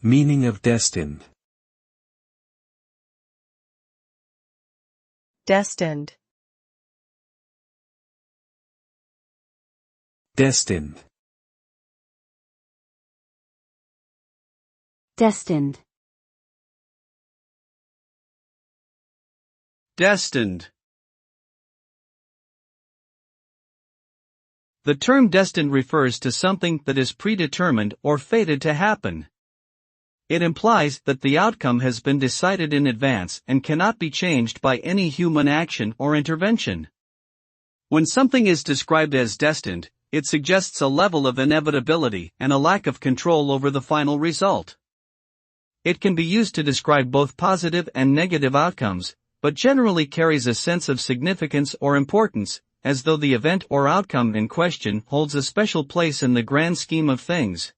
Meaning of destined. Destined. Destined. Destined. Destined. The term destined refers to something that is predetermined or fated to happen. It implies that the outcome has been decided in advance and cannot be changed by any human action or intervention. When something is described as destined, it suggests a level of inevitability and a lack of control over the final result. It can be used to describe both positive and negative outcomes, but generally carries a sense of significance or importance, as though the event or outcome in question holds a special place in the grand scheme of things.